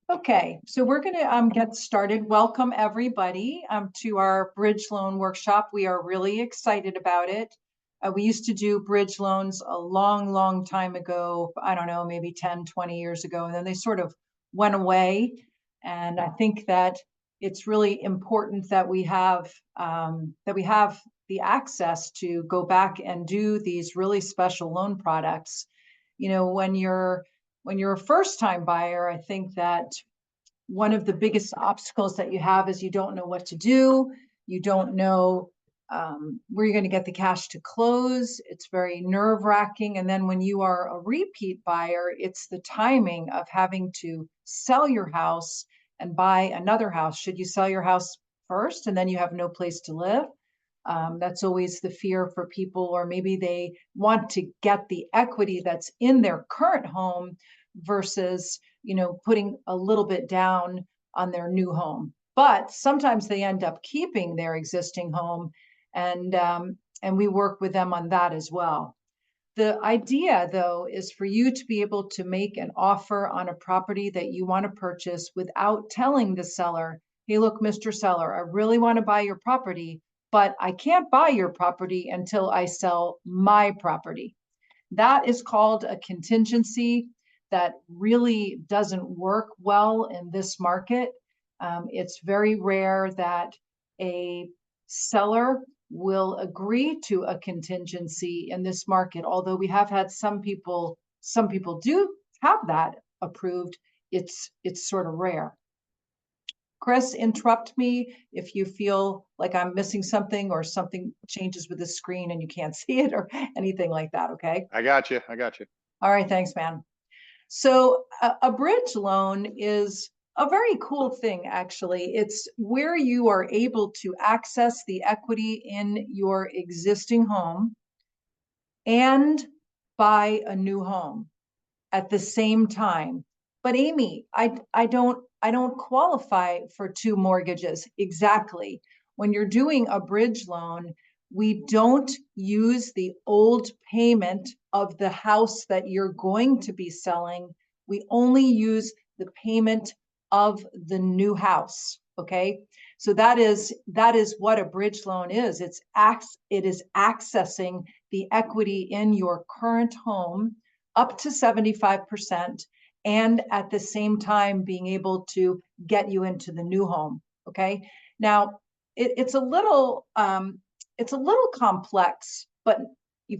Okay, so we're going to get started. Welcome everybody to our bridge loan workshop. We are really excited about it. We used to do bridge loans a long, long time ago. I don't know, maybe 10, 20 years ago, and then they sort of went away. And I think that it's really important that we have the access to go back and do these really special loan products. You know, when you're a first time buyer, I think that one of the biggest obstacles that you have is you don't know what to do. You don't know where you're going to get the cash to close. It's very nerve wracking. And then when you are a repeat buyer, it's the timing of having to sell your house and buy another house. Should you sell your house first and then you have no place to live? That's always the fear for people, or maybe they want to get the equity that's in their current home versus, putting a little bit down on their new home. But sometimes they end up keeping their existing home, and we work with them on that as well. The idea, though, is for you to be able to make an offer on a property that you want to purchase without telling the seller, hey, look, Mr. Seller, I really want to buy your property, but I can't buy your property until I sell my property. That is called a contingency that really doesn't work well in this market. It's very rare that a seller will agree to a contingency in this market. Although we have had some people do have that approved, it's sort of rare. Chris, interrupt me if you feel like I'm missing something or something changes with the screen and you can't see it or anything like that, okay? I got you. I got you. All right, thanks, man. So a bridge loan is a very cool thing, actually. It's where you are able to access the equity in your existing home and buy a new home at the same time. But Amy, I don't qualify for two mortgages. Exactly. When you're doing a bridge loan, we don't use the old payment of the house that you're going to be selling. We only use the payment of the new house. Okay. So that is what a bridge loan is. It is accessing the equity in your current home up to 75%, and at the same time being able to get you into the new home. Okay. Now it's a little complex, but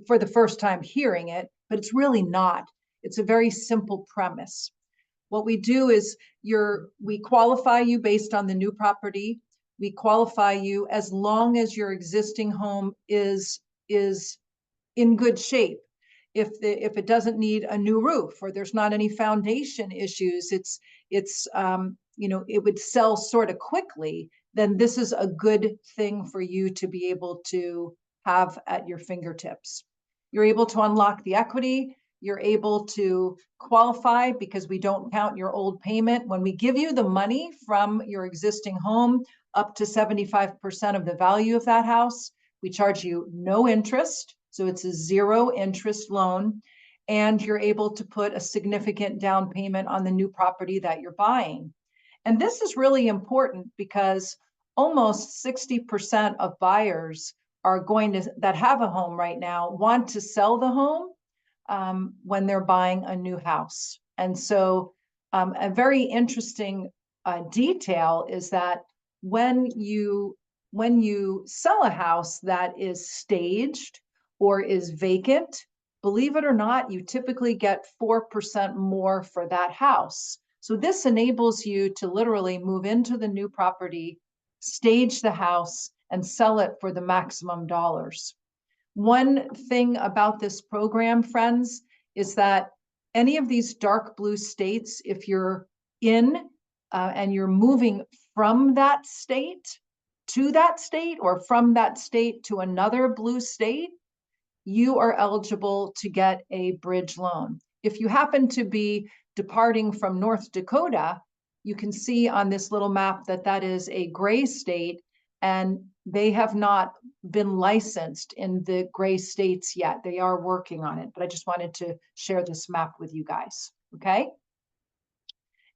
for the first time hearing it, but it's really not. It's a very simple premise. What we do is we qualify you based on the new property. We qualify you as long as your existing home is in good shape. If it doesn't need a new roof or there's not any foundation issues, it would sell sort of quickly, then this is a good thing for you to be able to have at your fingertips. You're able to unlock the equity. You're able to qualify because we don't count your old payment. When we give you the money from your existing home up to 75% of the value of that house, we charge you no interest. So it's a zero interest loan. And you're able to put a significant down payment on the new property that you're buying. And this is really important because almost 60% of buyers that have a home right now want to sell the home when they're buying a new house. And so a very interesting detail is that when you sell a house that is staged or is vacant, believe it or not, you typically get 4% more for that house. So this enables you to literally move into the new property, stage the house, and sell it for the maximum dollars. One thing about this program, friends, is that any of these dark blue states, if you're in and you're moving from that state to that state or from that state to another blue state, you are eligible to get a bridge loan. If you happen to be departing from North Dakota, you can see on this little map that that is a gray state, and they have not been licensed in the gray states yet. They are working on it, but I just wanted to share this map with you guys. Okay.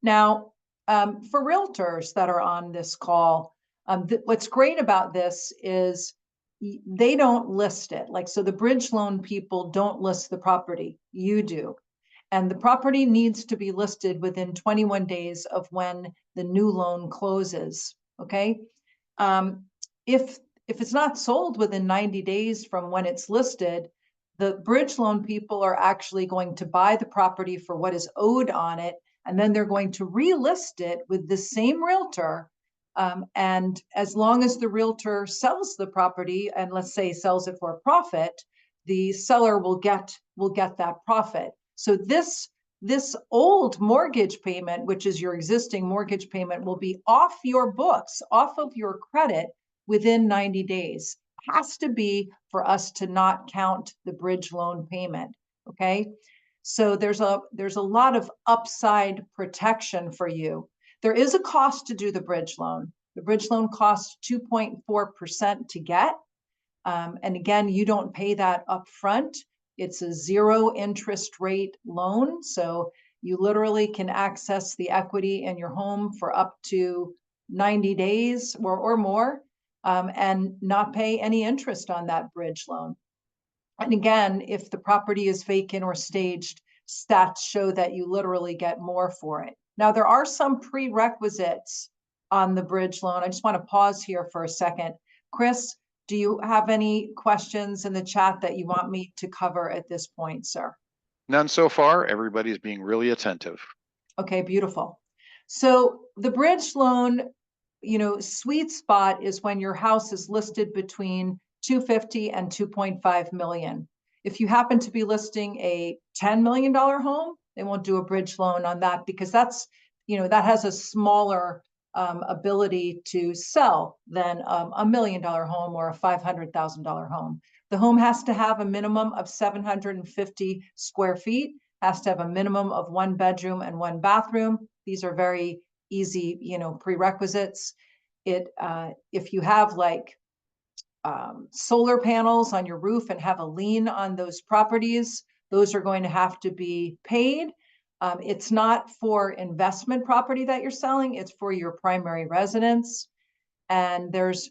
Now, For realtors that are on this call, what's great about this is they don't list it. Like, so the bridge loan people don't list the property, you do. And the property needs to be listed within 21 days of when the new loan closes, okay? Um, if it's not sold within 90 days from when it's listed, the bridge loan people are actually going to buy the property for what is owed on it, and then they're going to relist it with the same realtor. And as long as the realtor sells the property, and let's say sells it for a profit, the seller will get that profit. So this old mortgage payment, which is your existing mortgage payment, will be off your books, off of your credit within 90 days. Has to be for us to not count the bridge loan payment, okay? So there's a lot of upside protection for you. There is a cost to do the bridge loan. The bridge loan costs 2.4% to get. And again, you don't pay that up front. It's a zero interest rate loan. So you literally can access the equity in your home for up to 90 days or more, and not pay any interest on that bridge loan. And again, if the property is vacant or staged, stats show that you literally get more for it. Now, there are some prerequisites on the bridge loan. I just want to pause here for a second. Chris, do you have any questions in the chat that you want me to cover at this point, sir? None so far. Everybody's being really attentive. Okay, beautiful. So the bridge loan, sweet spot is when your house is listed between 250 and 2.5 million. If you happen to be listing a $10 million home, they won't do a bridge loan on that because that's, that has a smaller ability to sell than $1 million home or a $500,000 home. The home has to have a minimum of 750 square feet, has to have a minimum of 1 bedroom and 1 bathroom. These are very easy, prerequisites. If you have like solar panels on your roof and have a lien on those properties, those are going to have to be paid. It's not for investment property that you're selling, it's for your primary residence. And there's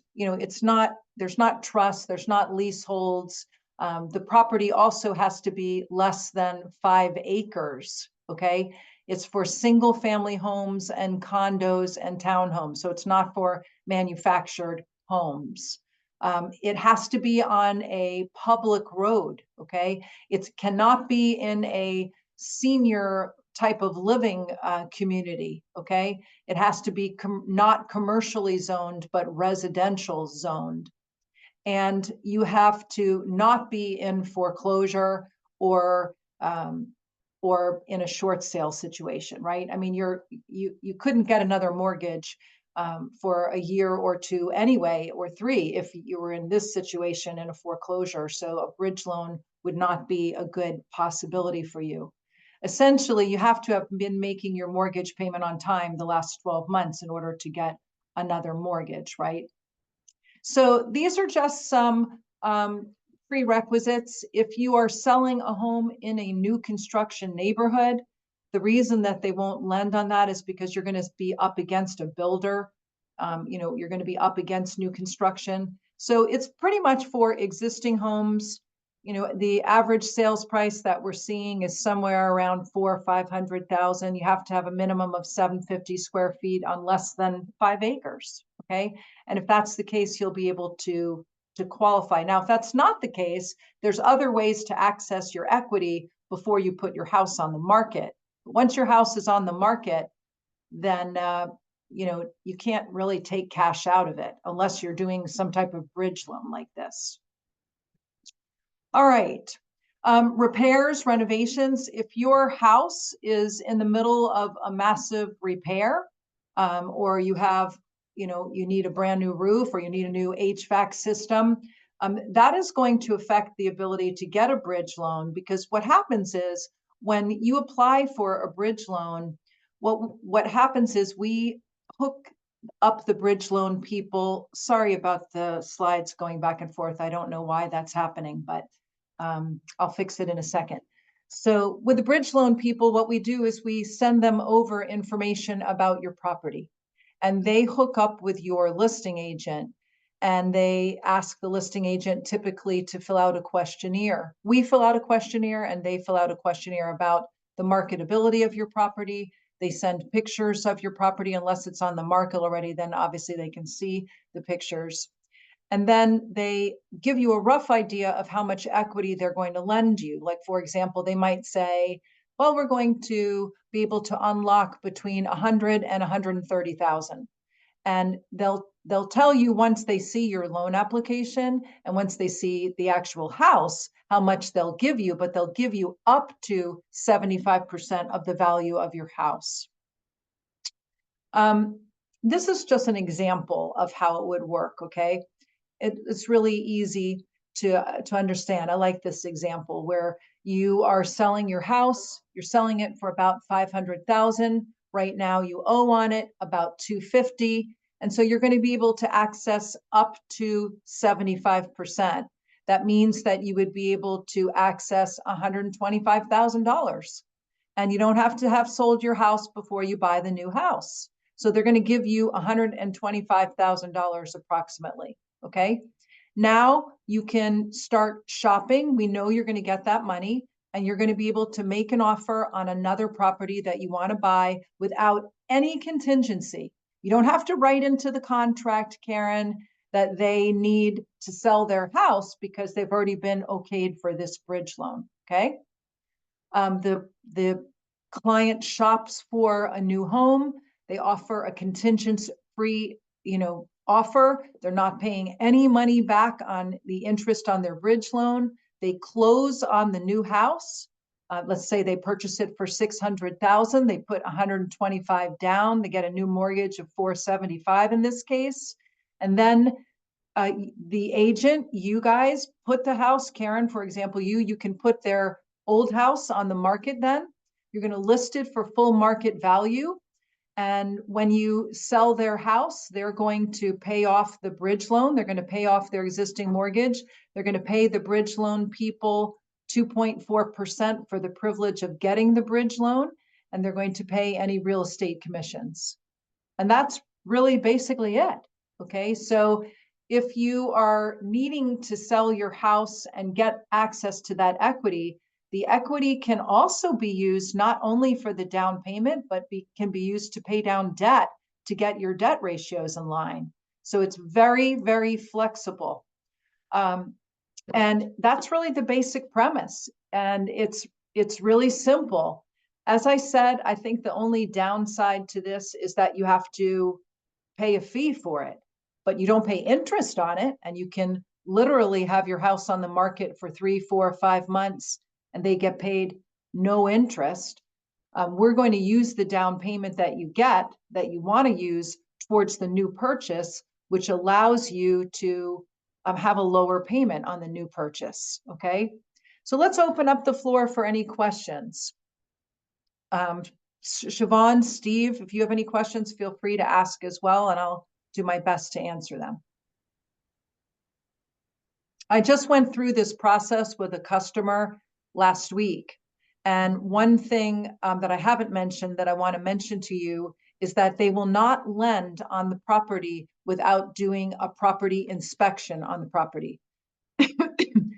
not trust, there's not leaseholds. The property also has to be less than 5 acres, okay? It's for single family homes and condos and townhomes. So it's not for manufactured homes. It has to be on a public road, okay? It cannot be in a senior type of living community, okay? It has to be not commercially zoned, but residential zoned. And you have to not be in foreclosure or in a short sale situation, right? I mean, you couldn't get another mortgage for a year or 2 anyway, or 3 if you were in this situation in a foreclosure. So a bridge loan would not be a good possibility for you. Essentially, you have to have been making your mortgage payment on time the last 12 months in order to get another mortgage, right? So these are just some prerequisites. If you are selling a home in a new construction neighborhood, the reason that they won't lend on that is because you're going to be up against a builder. You're going to be up against new construction. So it's pretty much for existing homes. The average sales price that we're seeing is somewhere around 400,000 or 500,000. You have to have a minimum of 750 square feet on less than 5 acres. Okay. And if that's the case, you'll be able to qualify. Now, if that's not the case, there's other ways to access your equity before you put your house on the market. But once your house is on the market, then you can't really take cash out of it unless you're doing some type of bridge loan like this. All right. Repairs, renovations. If your house is in the middle of a massive repair, or you have you need a brand new roof or you need a new HVAC system, that is going to affect the ability to get a bridge loan, because what happens is when you apply for a bridge loan, what happens is we hook up the bridge loan people. Sorry about the slides going back and forth. I don't know why that's happening, but I'll fix it in a second. So with the bridge loan people, what we do is we send them over information about your property, and they hook up with your listing agent, and they ask the listing agent typically to fill out a questionnaire. We fill out a questionnaire and they fill out a questionnaire about the marketability of your property. They send pictures of your property unless it's on the market already, then obviously they can see the pictures. And then they give you a rough idea of how much equity they're going to lend you. Like, for example, they might say, well, we're going to be able to unlock between 100 and 130,000. And they'll tell you once they see your loan application and once they see the actual house, how much they'll give you, but they'll give you up to 75% of the value of your house. This is just an example of how it would work, okay? It's really easy to understand. I like this example where you are selling your house, you're selling it for about 500,000. Right now you owe on it about 250. And so you're going to be able to access up to 75%. That means that you would be able to access $125,000. And you don't have to have sold your house before you buy the new house. So they're going to give you $125,000 approximately. Okay. Now you can start shopping. We know you're going to get that money and you're going to be able to make an offer on another property that you want to buy without any contingency. You don't have to write into the contract, Karen, that they need to sell their house because they've already been okayed for this bridge loan. Okay. The client shops for a new home. They offer a contingency-free, offer. They're not paying any money back on the interest on their bridge loan. They close on the new house. Let's say they purchase it for $600,000. They put $125 down. They get a new mortgage of $475 in this case, and then the agent, you guys put the house. Karen, for example, you can put their old house on the market. Then you're going to list it for full market value. And when you sell their house, they're going to pay off the bridge loan. They're going to pay off their existing mortgage. They're going to pay the bridge loan people 2.4% for the privilege of getting the bridge loan. And they're going to pay any real estate commissions. And that's really basically it. Okay. So if you are needing to sell your house and get access to that equity, the equity can also be used not only for the down payment, but can be used to pay down debt to get your debt ratios in line. So it's very, very flexible. And that's really the basic premise. And it's really simple. As I said, I think the only downside to this is that you have to pay a fee for it, but you don't pay interest on it. And you can literally have your house on the market for 3, 4, 5 months and they get paid no interest. We're going to use the down payment that you get, that you want to use towards the new purchase, which allows you to have a lower payment on the new purchase. Okay. So let's open up the floor for any questions. Siobhan, Steve, if you have any questions, feel free to ask as well, and I'll do my best to answer them. I just went through this process with a customer last week. And one thing that I haven't mentioned that I want to mention to you is that they will not lend on the property without doing a property inspection on the property.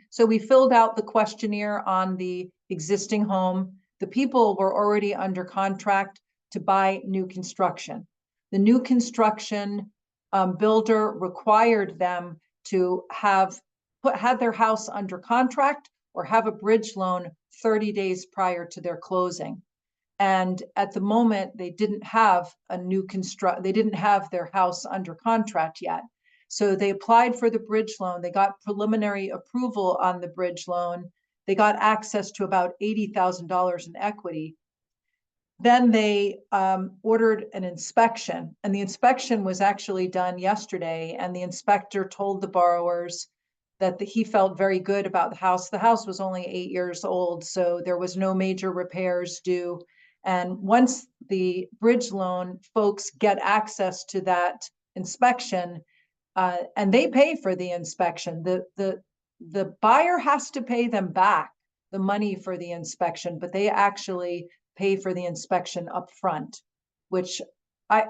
So we filled out the questionnaire on the existing home. The people were already under contract to buy new construction. The new construction builder required them to have their house under contract or have a bridge loan 30 days prior to their closing. And at the moment, they didn't have they didn't have their house under contract yet. So they applied for the bridge loan. They got preliminary approval on the bridge loan. They got access to about $80,000 in equity. Then they ordered an inspection, and the inspection was actually done yesterday. And the inspector told the borrowers that he felt very good about the house. The house was only 8 years old, so there was no major repairs due. And once the bridge loan folks get access to that inspection, and they pay for the inspection, the buyer has to pay them back the money for the inspection, but they actually pay for the inspection up front, which I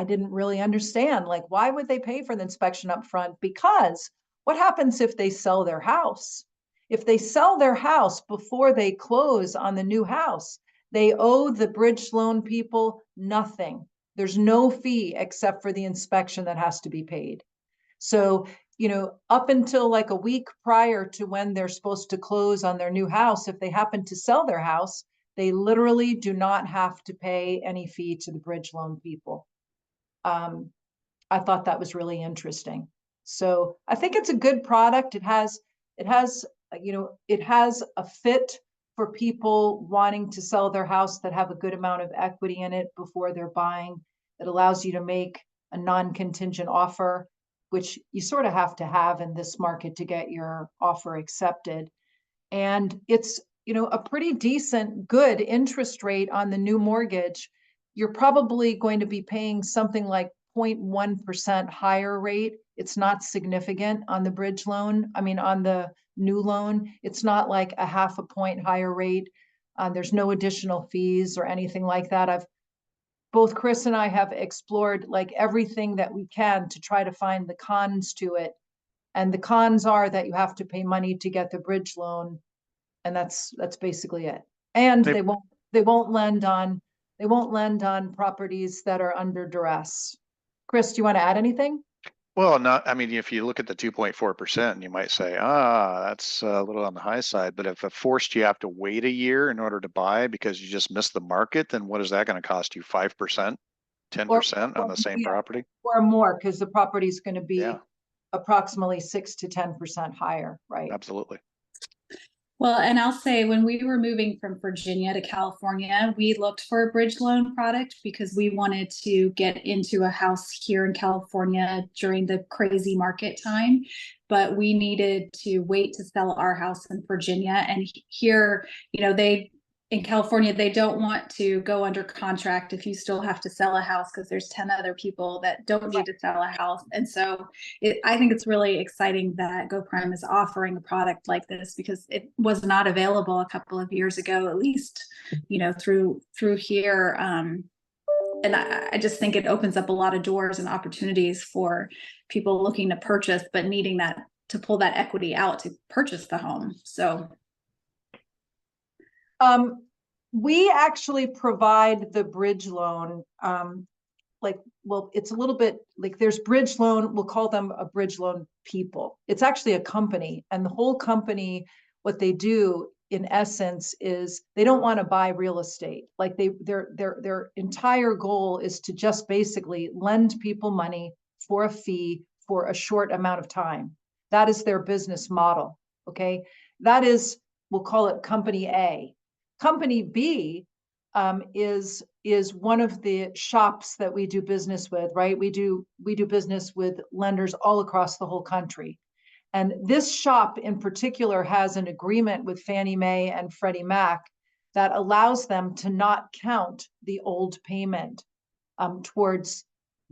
didn't really understand. Like, why would they pay for the inspection up front? Because what happens if they sell their house? If they sell their house before they close on the new house, they owe the bridge loan people nothing. There's no fee except for the inspection that has to be paid. So, up until like a week prior to when they're supposed to close on their new house, if they happen to sell their house, they literally do not have to pay any fee to the bridge loan people. I thought that was really interesting. So I think it's a good product. It has a fit for people wanting to sell their house that have a good amount of equity in it before they're buying. It allows you to make a non-contingent offer, which you sort of have to have in this market to get your offer accepted. And it's, a pretty decent, good interest rate on the new mortgage. You're probably going to be paying something like 0.1% higher rate. It's not significant on the bridge loan. I mean, on the new loan, it's not like a half a point higher rate. There's no additional fees or anything like that. Both Chris and I have explored like everything that we can to try to find the cons to it. And the cons are that you have to pay money to get the bridge loan. And that's basically it. And they won't lend on properties that are under duress. Chris, do you want to add anything? Well, if you look at the 2.4%, you might say, that's a little on the high side. But if it forced you have to wait a year in order to buy because you just missed the market, then what is that going to cost you? 5%, 10% on the same property? Or more, because the property is going to be approximately 6 to 10% higher, right? Absolutely. Well, and I'll say when we were moving from Virginia to California, we looked for a bridge loan product because we wanted to get into a house here in California during the crazy market time. But we needed to wait to sell our house in Virginia. And here, in California, they don't want to go under contract if you still have to sell a house because there's 10 other people that don't need to sell a house. And so I think it's really exciting that GoPrime is offering a product like this because it was not available a couple of years ago, at least, through here. And I just think it opens up a lot of doors and opportunities for people looking to purchase, but needing to pull that equity out to purchase the home. So we actually provide the bridge loan. It's a little bit like there's bridge loan. We'll call them a bridge loan people. It's actually a company, and the whole company, what they do in essence is they don't want to buy real estate. Like their entire goal is to just basically lend people money for a fee for a short amount of time. That is their business model. Okay. That is, we'll call it company A. Company B is one of the shops that we do business with, right? We do business with lenders all across the whole country. And this shop in particular has an agreement with Fannie Mae and Freddie Mac that allows them to not count the old payment towards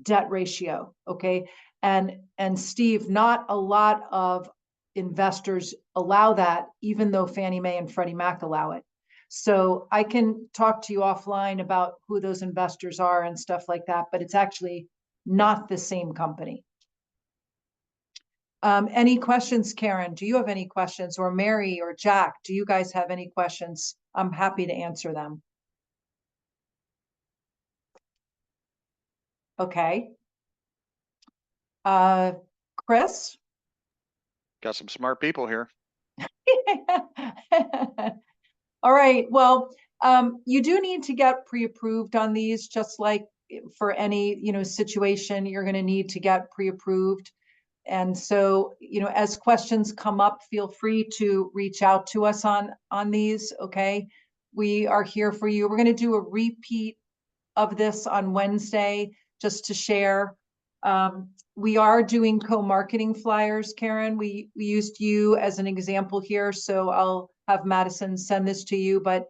debt ratio, okay? And Steve, not a lot of investors allow that, even though Fannie Mae and Freddie Mac allow it. So I can talk to you offline about who those investors are and stuff like that, but it's actually not the same company. Any questions, Karen? Do you have any questions? Or Mary or Jack, do you guys have any questions? I'm happy to answer them. Okay. Chris? Got some smart people here. All right. Well, you do need to get pre-approved on these, just like for any, situation, you're going to need to get pre-approved. And so, as questions come up, feel free to reach out to us on these. Okay. We are here for you. We're going to do a repeat of this on Wednesday, just to share. We are doing co-marketing flyers, Karen. We used you as an example here, so I'll have Madison send this to you, but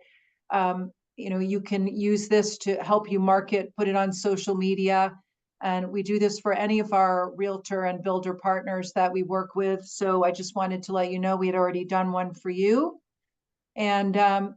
you can use this to help you market, put it on social media. And we do this for any of our realtor and builder partners that we work with. So I just wanted to let you know we had already done one for you. And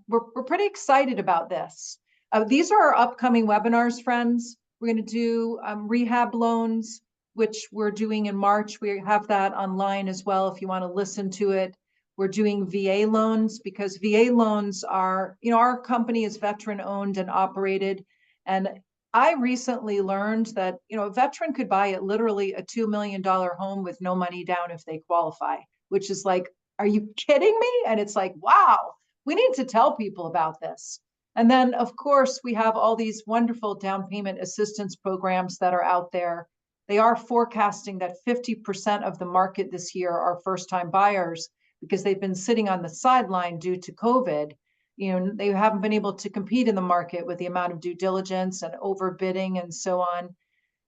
we're pretty excited about this. These are our upcoming webinars, friends. We're going to do rehab loans, which we're doing in March. We have that online as well if you want to listen to it. We're doing VA loans because VA loans are, our company is veteran owned and operated. And I recently learned that, a veteran could buy literally a $2 million home with no money down if they qualify, which is like, are you kidding me? And it's like, wow, we need to tell people about this. And then, of course, we have all these wonderful down payment assistance programs that are out there. They are forecasting that 50% of the market this year are first-time buyers because they've been sitting on the sideline due to COVID. They haven't been able to compete in the market with the amount of due diligence and overbidding and so on.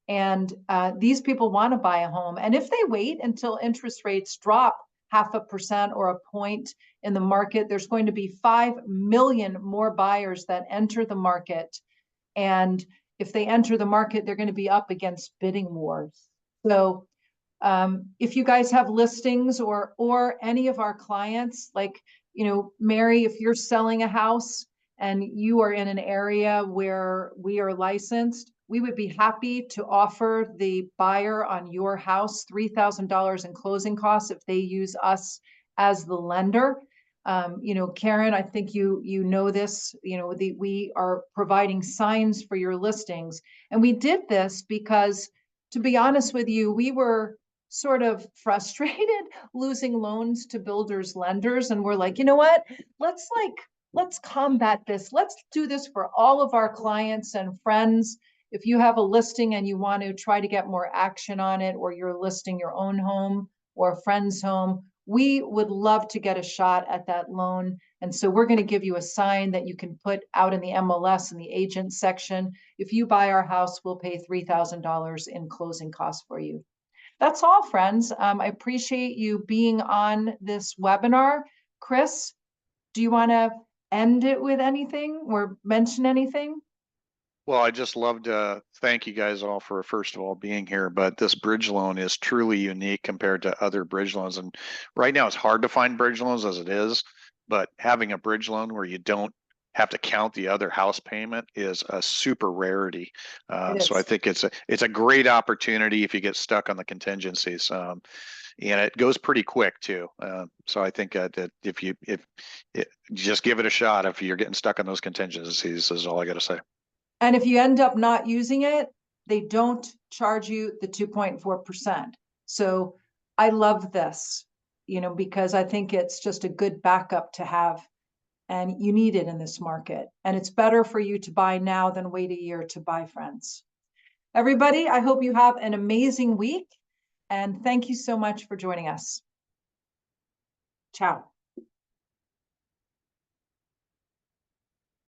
And these people want to buy a home. And if they wait until interest rates drop 0.5% or a point in the market, there's going to be 5 million more buyers that enter the market. And if they enter the market, they're going to be up against bidding wars. So if you guys have listings or any of our clients, like, Mary, if you're selling a house and you are in an area where we are licensed, we would be happy to offer the buyer on your house $3,000 in closing costs if they use us as the lender. Karen, I think you know this, we are providing signs for your listings. And we did this because, to be honest with you, we were sort of frustrated losing loans to builders lenders. And we're like, you know what, let's combat this. Let's do this for all of our clients and friends. If you have a listing and you want to try to get more action on it, or you're listing your own home or a friend's home, we would love to get a shot at that loan. And so we're going to give you a sign that you can put out in the MLS in the agent section. If you buy our house, we'll pay $3,000 in closing costs for you. That's all, friends. I appreciate you being on this webinar. Chris, do you want to end it with anything or mention anything? Well, I just love to thank you guys all for, first of all, being here. But this bridge loan is truly unique compared to other bridge loans. And right now it's hard to find bridge loans as it is, but having a bridge loan where you don't have to count the other house payment is a super rarity. So I think it's a great opportunity if you get stuck on the contingencies. And it goes pretty quick too. So I think that if just give it a shot if you're getting stuck on those contingencies, is all I got to say. And if you end up not using it, they don't charge you the 2.4%. So I love this, because I think it's just a good backup to have, and you need it in this market. And it's better for you to buy now than wait a year to buy, friends. Everybody, I hope you have an amazing week, and thank you so much for joining us. Ciao.